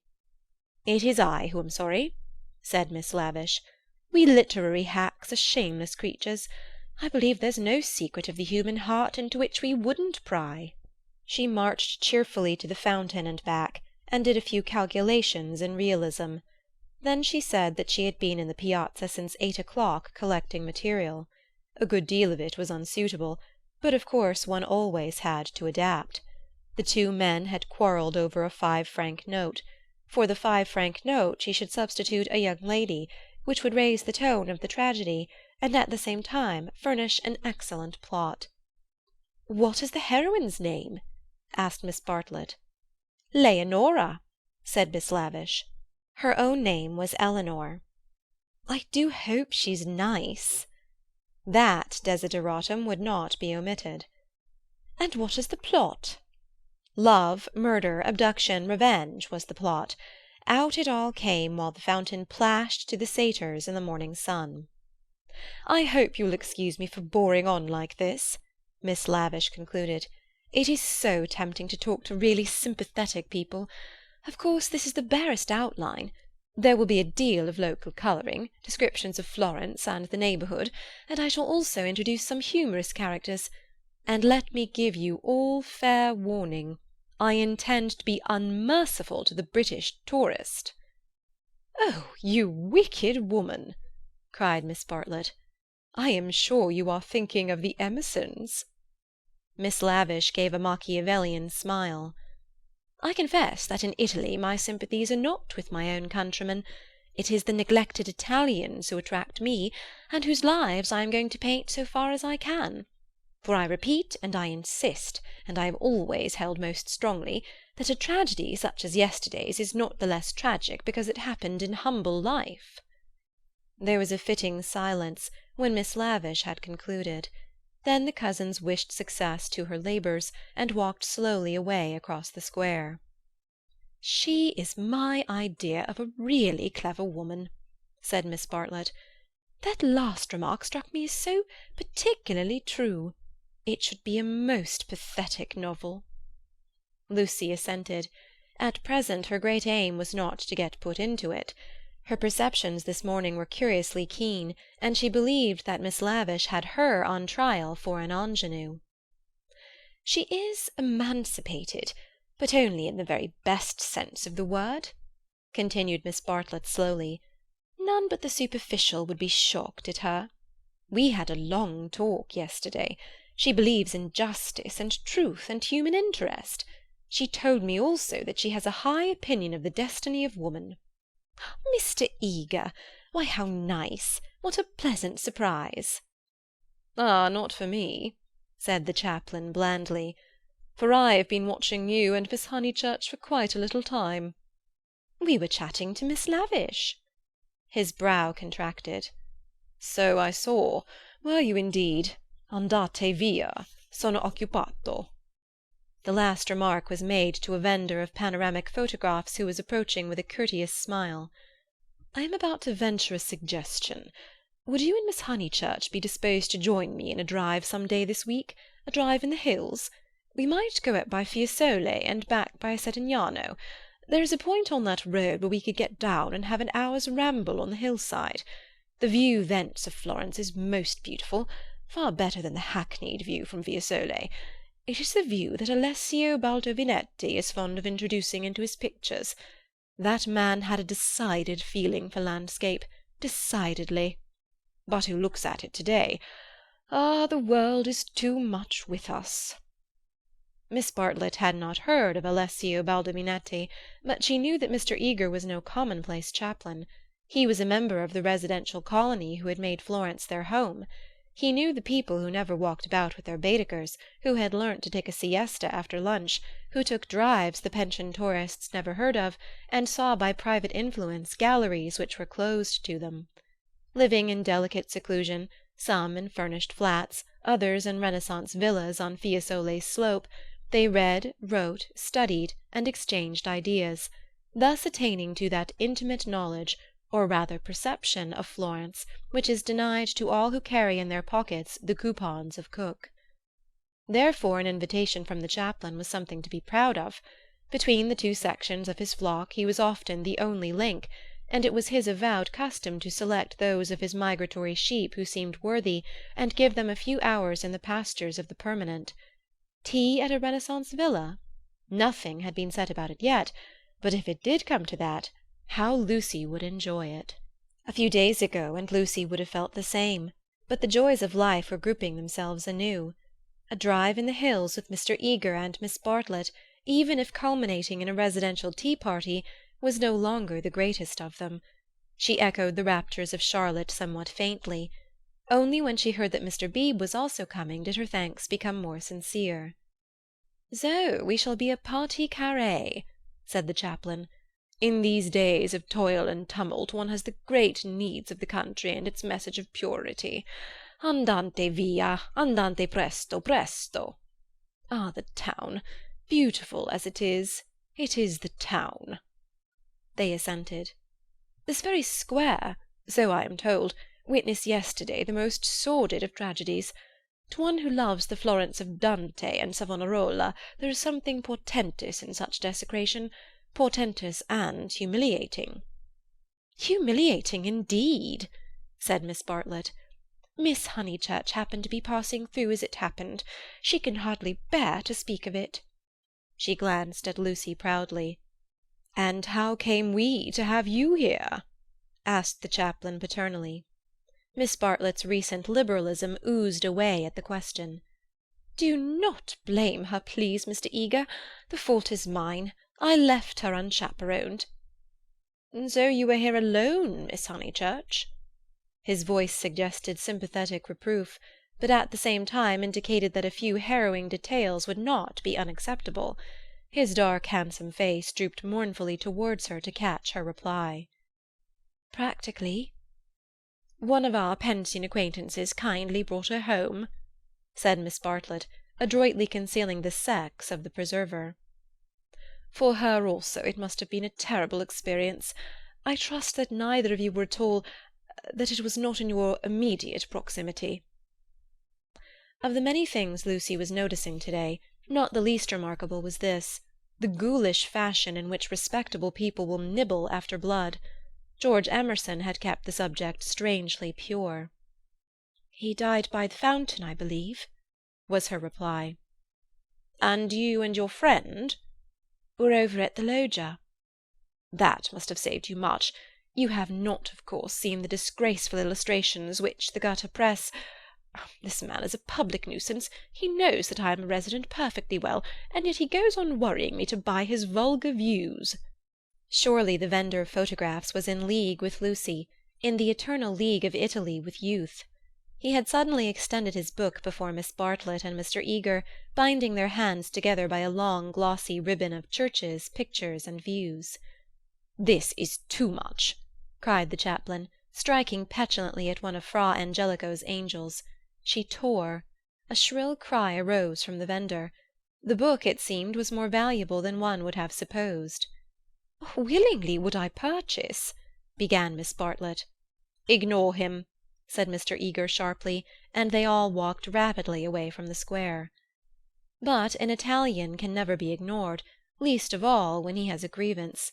"It is I who am sorry," said Miss Lavish. "We literary hacks are shameless creatures. I believe there's no secret of the human heart into which we wouldn't pry." She marched cheerfully to the fountain and back, and did a few calculations in realism. Then she said that she had been in the piazza since 8 o'clock collecting material. A good deal of it was unsuitable, but of course one always had to adapt. The two men had quarrelled over a 5-franc note. For the 5-franc note she should substitute a young lady, which would raise the tone of the tragedy, and at the same time furnish an excellent plot. "What is the heroine's name?" asked Miss Bartlett. "Leonora," said Miss Lavish. Her own name was Eleanor. "I do hope she's nice." That desideratum would not be omitted. "And what is the plot?" Love, murder, abduction, revenge was the plot. Out it all came while the fountain plashed to the satyrs in the morning sun. "I hope you'll excuse me for boring on like this," Miss Lavish concluded. "It is so tempting to talk to really sympathetic people. Of course, this is the barest outline. There will be a deal of local colouring, descriptions of Florence and the neighbourhood, and I shall also introduce some humorous characters. And let me give you all fair warning. I intend to be unmerciful to the British tourist." "Oh, you wicked woman!" cried Miss Bartlett. "I am sure you are thinking of the Emersons." Miss Lavish gave a Machiavellian smile. "I confess that in Italy my sympathies are not with my own countrymen. It is the neglected Italians who attract me, and whose lives I am going to paint so far as I can. For I repeat and I insist, and I have always held most strongly, that a tragedy such as yesterday's is not the less tragic because it happened in humble life." There was a fitting silence when Miss Lavish had concluded. Then the cousins wished success to her labours, and walked slowly away across the square. "She is my idea of a really clever woman," said Miss Bartlett. "That last remark struck me as so particularly true. It should be a most pathetic novel." Lucy assented. At present her great aim was not to get put into it. Her perceptions this morning were curiously keen, and she believed that Miss Lavish had her on trial for an ingenue. "She is emancipated, but only in the very best sense of the word," continued Miss Bartlett slowly. "None but the superficial would be shocked at her. We had a long talk yesterday. She believes in justice and truth and human interest. She told me also that she has a high opinion of the destiny of woman." "Mr. Eager! Why, how nice! What a pleasant surprise!" "Ah, not for me," said the chaplain blandly, "for I have been watching you and Miss Honeychurch for quite a little time." "We were chatting to Miss Lavish." His brow contracted. "So I saw. Were you indeed? Andate via. Sono occupato." The last remark was made to a vendor of panoramic photographs who was approaching with a courteous smile. "I am about to venture a suggestion. Would you and Miss Honeychurch be disposed to join me in a drive some day this week? A drive in the hills? We might go up by Fiesole and back by Settignano. There is a point on that road where we could get down and have an hour's ramble on the hillside. The view thence of Florence is most beautiful, far better than the hackneyed view from Fiesole. It is the view that Alessio Baldovinetti is fond of introducing into his pictures. That man had a decided feeling for landscape, decidedly. But who looks at it today? Ah, the world is too much with us." Miss Bartlett had not heard of Alessio Baldovinetti, but she knew that Mr. Eager was no commonplace chaplain. He was a member of the residential colony who had made Florence their home. He knew the people who never walked about with their Baedekers, who had learnt to take a siesta after lunch, who took drives the pensioned tourists never heard of, and saw by private influence galleries which were closed to them. Living in delicate seclusion, some in furnished flats, others in Renaissance villas on Fiesole's slope, they read, wrote, studied, and exchanged ideas, thus attaining to that intimate knowledge, or rather perception, of Florence, which is denied to all who carry in their pockets the coupons of Cook. Therefore an invitation from the chaplain was something to be proud of. Between the two sections of his flock he was often the only link, and it was his avowed custom to select those of his migratory sheep who seemed worthy, and give them a few hours in the pastures of the permanent. Tea at a Renaissance villa? Nothing had been said about it yet, but if it did come to that, How Lucy would enjoy it! A few days ago and Lucy would have felt the same, but the joys of life were grouping themselves anew. A drive in the hills with Mr. Eager and Miss Bartlett, even if culminating in a residential tea-party, was no longer the greatest of them. She echoed the raptures of Charlotte somewhat faintly. Only when she heard that Mr. Beebe was also coming did her thanks become more sincere. "So we shall be a partie carrée," said the chaplain. "In these days of toil and tumult one has the great needs of the country and its message of purity. Andante via, andante presto, presto. Ah, the town! Beautiful as it is the town." They assented. "This very square, so I am told, witnessed yesterday the most sordid of tragedies. To one who loves the Florence of Dante and Savonarola there is something portentous in such desecration, portentous and humiliating." "Humiliating indeed," said Miss Bartlett. "Miss Honeychurch happened to be passing through as it happened. She can hardly bear to speak of it." She glanced at Lucy proudly. "And how came we to have you here?" asked the chaplain paternally. Miss Bartlett's recent liberalism oozed away at the question. "Do not blame her, please, Mr. Eager. The fault is mine. I left her unchaperoned." "So you were here alone, Miss Honeychurch?" His voice suggested sympathetic reproof, but at the same time indicated that a few harrowing details would not be unacceptable. His dark, handsome face drooped mournfully towards her to catch her reply. "Practically." "One of our pension acquaintances kindly brought her home," said Miss Bartlett, adroitly concealing the sex of the preserver. "For her also it must have been a terrible experience. I trust that neither of you were at all—that it was not in your immediate proximity." Of the many things Lucy was noticing to-day, not the least remarkable was this: the ghoulish fashion in which respectable people will nibble after blood. George Emerson had kept the subject strangely pure. "He died by the fountain, I believe," was her reply. "And you and your friend?" "Were over at the loggia." "That must have saved you much. You have not, of course, seen the disgraceful illustrations which the gutter press— This man is a public nuisance. He knows that I am a resident perfectly well, and yet he goes on worrying me to buy his vulgar views." Surely the vendor of photographs was in league with Lucy, in the eternal league of Italy with youth. He had suddenly extended his book before Miss Bartlett and Mr. Eager, binding their hands together by a long glossy ribbon of churches, pictures, and views. "This is too much!" cried the chaplain, striking petulantly at one of Fra Angelico's angels. She tore. A shrill cry arose from the vendor. The book, it seemed, was more valuable than one would have supposed. "Willingly would I purchase—" began Miss Bartlett. "Ignore him," said Mr. Eager sharply, and they all walked rapidly away from the square. But an Italian can never be ignored, least of all when he has a grievance.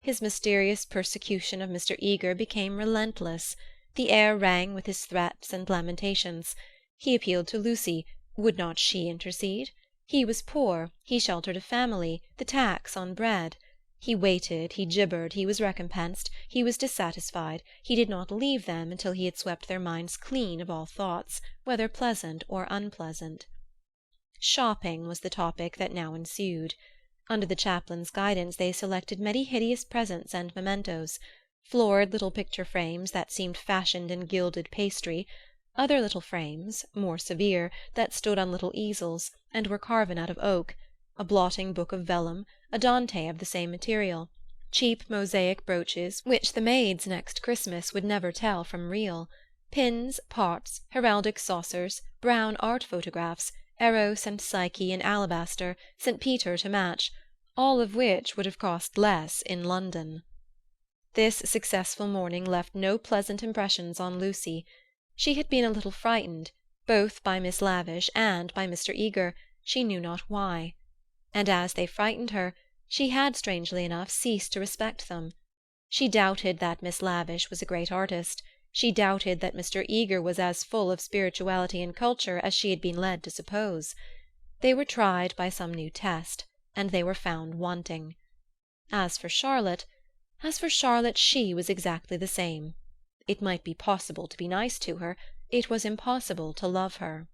His mysterious persecution of Mr. Eager became relentless. The air rang with his threats and lamentations. He appealed to Lucy. Would not she intercede? He was poor, he sheltered a family, the tax on bread. He waited, he gibbered, he was recompensed, he was dissatisfied, he did not leave them until he had swept their minds clean of all thoughts, whether pleasant or unpleasant. Shopping was the topic that now ensued. Under the chaplain's guidance they selected many hideous presents and mementos, florid little picture frames that seemed fashioned in gilded pastry, other little frames, more severe, that stood on little easels, and were carven out of oak, a blotting book of vellum, a Dante of the same material, cheap mosaic brooches which the maids next Christmas would never tell from real, pins, pots, heraldic saucers, brown art photographs, Eros and Psyche in alabaster, St. Peter to match, all of which would have cost less in London. This successful morning left no pleasant impressions on Lucy. She had been a little frightened, both by Miss Lavish and by Mr. Eager, she knew not why. And as they frightened her, she had, strangely enough, ceased to respect them. She doubted that Miss Lavish was a great artist. She doubted that Mr. Eager was as full of spirituality and culture as she had been led to suppose. They were tried by some new test, and they were found wanting. As for Charlotte, As for Charlotte, she was exactly the same. It might be possible to be nice to her, it was impossible to love her.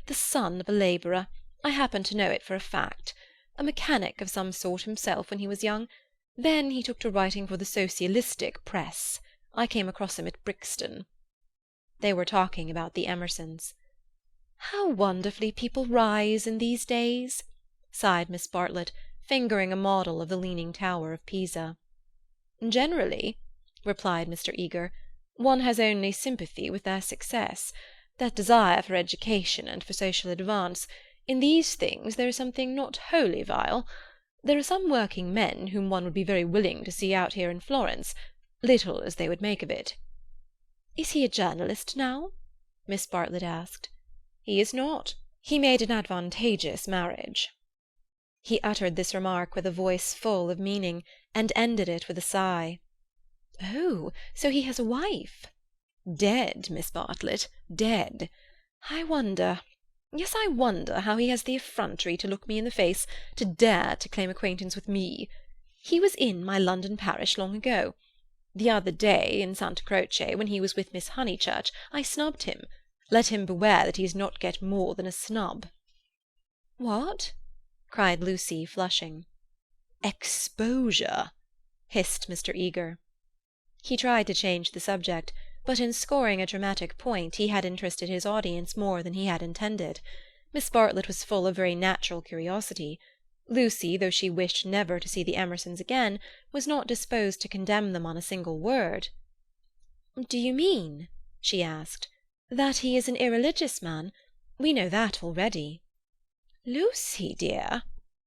The son of a labourer, I happen to know it for a fact. A mechanic of some sort himself when he was young. Then he took to writing for the socialistic press. I came across him at Brixton." They were talking about the Emersons. "How wonderfully people rise in these days!" sighed Miss Bartlett, fingering a model of the Leaning Tower of Pisa. "Generally," replied Mr. Eager, "one has only sympathy with their success. That desire for education and for social advance. In these things there is something not wholly vile. There are some working men whom one would be very willing to see out here in Florence, little as they would make of it." "Is he a journalist now?" Miss Bartlett asked. "He is not. He made an advantageous marriage." He uttered this remark with a voice full of meaning, and ended it with a sigh. "Oh, so he has a wife?" "Dead, Miss Bartlett, dead. I wonder—yes, I wonder how he has the effrontery to look me in the face, to dare to claim acquaintance with me. He was in my London parish long ago. The other day, in Santa Croce, when he was with Miss Honeychurch, I snubbed him. Let him beware that he does not get more than a snub." "What?" cried Lucy, flushing. "Exposure," hissed Mr. Eager. He tried to change the subject, but in scoring a dramatic point he had interested his audience more than he had intended. Miss Bartlett was full of very natural curiosity. Lucy, though she wished never to see the Emersons again, was not disposed to condemn them on a single word. "Do you mean," she asked, "that he is an irreligious man? We know that already." "Lucy, dear,"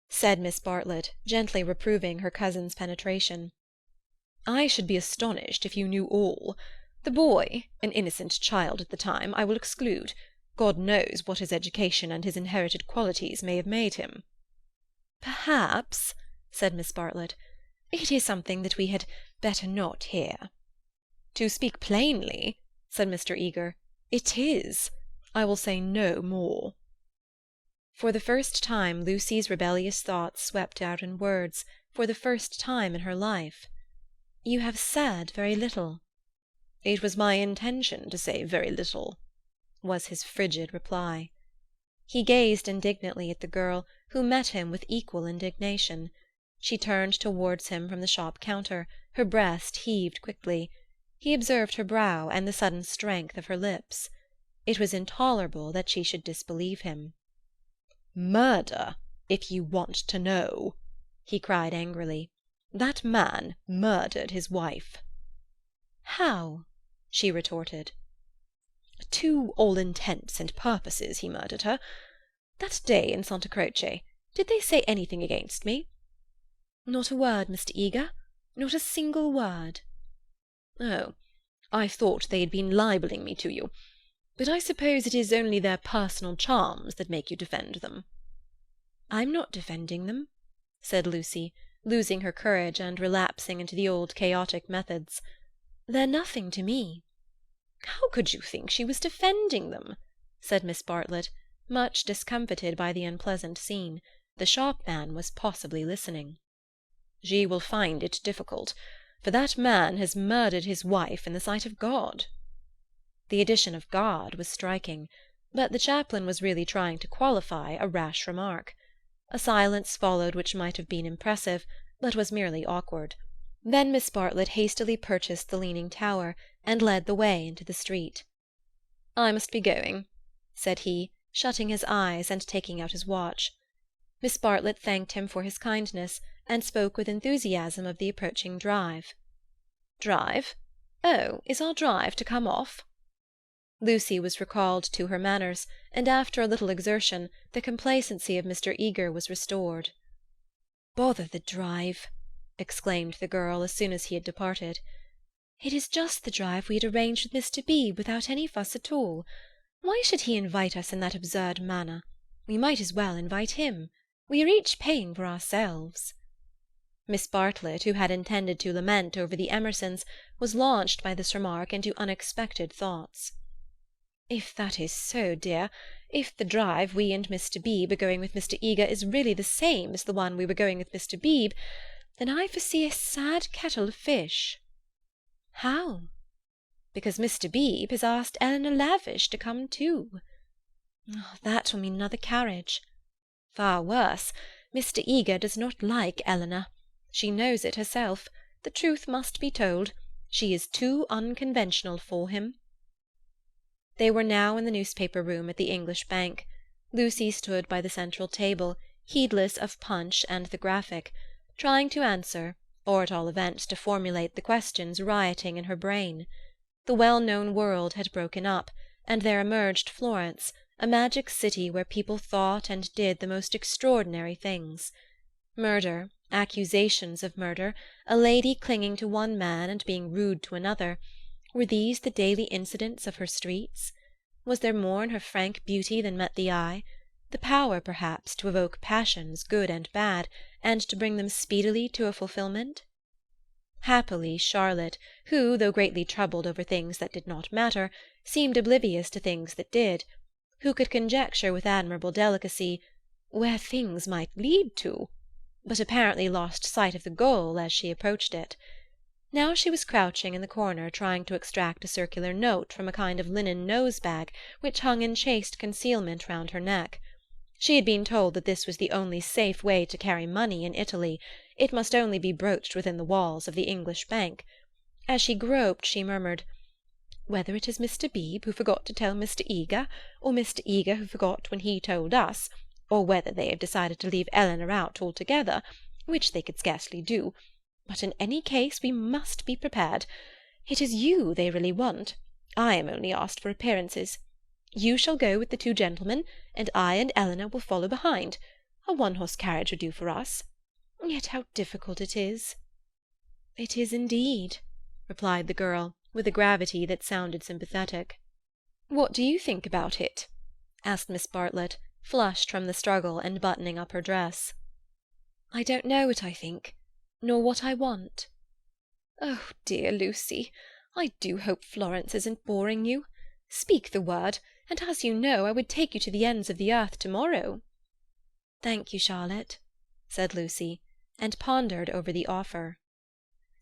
said Miss Bartlett, gently reproving her cousin's penetration, "I should be astonished if you knew all. The boy, an innocent child at the time, I will exclude. God knows what his education and his inherited qualities may have made him." "Perhaps," said Miss Bartlett, "it is something that we had better not hear." "To speak plainly," said Mr. Eager, "it is. I will say no more." For the first time Lucy's rebellious thoughts swept out in words, for the first time in her life. "You have said very little." "It was my intention to say very little," was his frigid reply. He gazed indignantly at the girl, who met him with equal indignation. She turned towards him from the shop counter, her breast heaved quickly. He observed her brow and the sudden strength of her lips. It was intolerable that she should disbelieve him. "Murder, if you want to know," he cried angrily. "That man murdered his wife." "How?" she retorted. "To all intents and purposes he murdered her. That day in Santa Croce, did they say anything against me?" "Not a word, Mr. Eager. Not a single word." "Oh, I thought they had been libelling me to you. But I suppose it is only their personal charms that make you defend them." "I'm not defending them," said Lucy, losing her courage and relapsing into the old chaotic methods. "They're nothing to me." "How could you think she was defending them?" said Miss Bartlett, much discomfited by the unpleasant scene. The shopman was possibly listening. "She will find it difficult, for that man has murdered his wife in the sight of God." The addition of God was striking, but the chaplain was really trying to qualify a rash remark. A silence followed which might have been impressive, but was merely awkward. Then Miss Bartlett hastily purchased the Leaning Tower, and led the way into the street. "I must be going," said he, shutting his eyes and taking out his watch. Miss Bartlett thanked him for his kindness, and spoke with enthusiasm of the approaching drive. "Drive? Oh, is our drive to come off?" Lucy was recalled to her manners, and after a little exertion the complacency of Mr. Eager was restored. "Bother the drive!" exclaimed the girl as soon as he had departed. "It is just the drive we had arranged with Mr. Beebe without any fuss at all. Why should he invite us in that absurd manner? We might as well invite him. We are each paying for ourselves." Miss Bartlett, who had intended to lament over the Emersons, was launched by this remark into unexpected thoughts. "If that is so, dear, if the drive we and Mr. Beebe are going with Mr. Eager is really the same as the one we were going with Mr. Beebe, then I foresee a sad kettle of fish." "How?" "Because Mr. Beebe has asked Eleanor Lavish to come too." "Oh, that will mean another carriage." "Far worse. Mr. Eager does not like Eleanor. She knows it herself. The truth must be told. She is too unconventional for him." They were now in the newspaper room at the English Bank. Lucy stood by the central table, heedless of Punch and the Graphic, trying to answer, or at all events to formulate the questions rioting in her brain. The well-known world had broken up, and there emerged Florence, a magic city where people thought and did the most extraordinary things. Murder, accusations of murder, a lady clinging to one man and being rude to another, were these the daily incidents of her streets? Was there more in her frank beauty than met the eye? The power, perhaps, to evoke passions, good and bad, and to bring them speedily to a fulfilment? Happily Charlotte, who, though greatly troubled over things that did not matter, seemed oblivious to things that did, who could conjecture with admirable delicacy where things might lead to, but apparently lost sight of the goal as she approached it. Now she was crouching in the corner trying to extract a circular note from a kind of linen nose-bag which hung in chaste concealment round her neck. She had been told that this was the only safe way to carry money in Italy. It must only be broached within the walls of the English Bank. As she groped she murmured, "Whether it is Mr. Beebe who forgot to tell Mr. Eager, or Mr. Eager who forgot when he told us, or whether they have decided to leave Eleanor out altogether, which they could scarcely do, but in any case we must be prepared. It is you they really want. I am only asked for appearances. You shall go with the two gentlemen, and I and Eleanor will follow behind. A one-horse carriage would do for us. Yet how difficult it is." "It is indeed," replied the girl, with a gravity that sounded sympathetic. "What do you think about it?" asked Miss Bartlett, flushed from the struggle and buttoning up her dress. "I don't know what I think, nor what I want." "Oh, dear Lucy, I do hope Florence isn't boring you. Speak the word, and as you know, I would take you to the ends of the earth tomorrow." "Thank you, Charlotte," said Lucy, and pondered over the offer.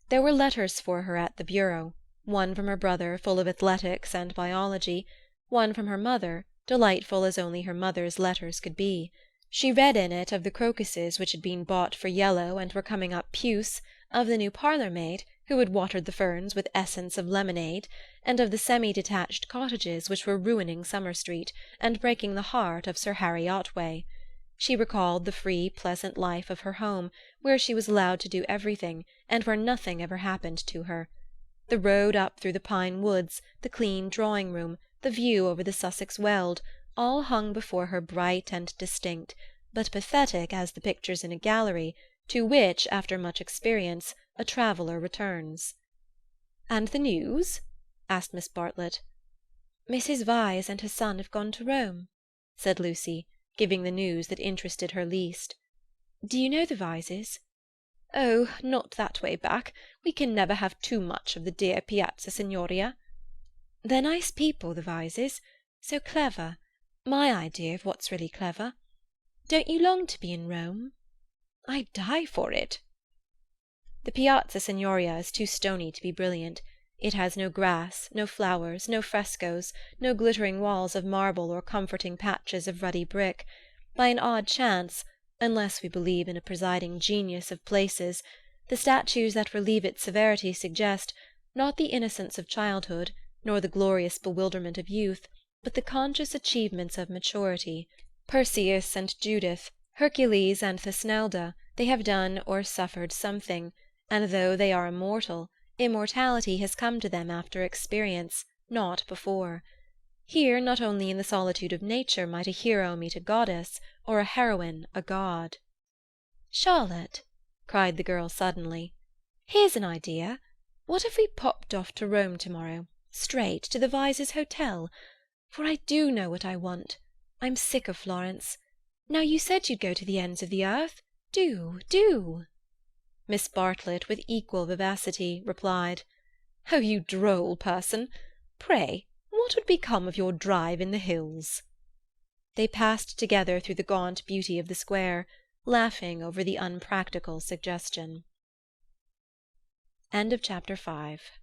There were letters for her at the bureau, one from her brother full of athletics and biology, one from her mother, delightful as only her mother's letters could be. She read in it of the crocuses which had been bought for yellow and were coming up puce, of the new parlour-maid, who had watered the ferns with essence of lemonade, and of the semi-detached cottages which were ruining Summer Street, and breaking the heart of Sir Harry Otway. She recalled the free, pleasant life of her home, where she was allowed to do everything, and where nothing ever happened to her. The road up through the pine woods, the clean drawing-room, the view over the Sussex Weald, all hung before her bright and distinct, but pathetic as the pictures in a gallery, to which, after much experience, a traveller returns. "And the news?" asked Miss Bartlett. "Mrs. Vyse and her son have gone to Rome," said Lucy, giving the news that interested her least. "Do you know the Vyses?" "Oh, not that way back. We can never have too much of the dear Piazza Signoria." "They're nice people, the Vyses. So clever. My idea of what's really clever. Don't you long to be in Rome?" "I'd die for it." The Piazza Signoria is too stony to be brilliant. It has no grass, no flowers, no frescoes, no glittering walls of marble or comforting patches of ruddy brick. By an odd chance, unless we believe in a presiding genius of places, the statues that relieve its severity suggest, not the innocence of childhood, nor the glorious bewilderment of youth, but the conscious achievements of maturity. Perseus and Judith, Hercules and Thesnelda, they have done or suffered something, and though they are immortal, immortality has come to them after experience, not before. Here, not only in the solitude of nature, might a hero meet a goddess, or a heroine a god. "Charlotte," cried the girl suddenly, "here's an idea. What if we popped off to Rome tomorrow, straight to the Vyses' hotel? For I do know what I want. I'm sick of Florence. Now you said you'd go to the ends of the earth. Do." Miss Bartlett, with equal vivacity, replied, "Oh, you droll person! Pray, what would become of your drive in the hills?" They passed together through the gaunt beauty of the square, laughing over the unpractical suggestion. End of chapter 5.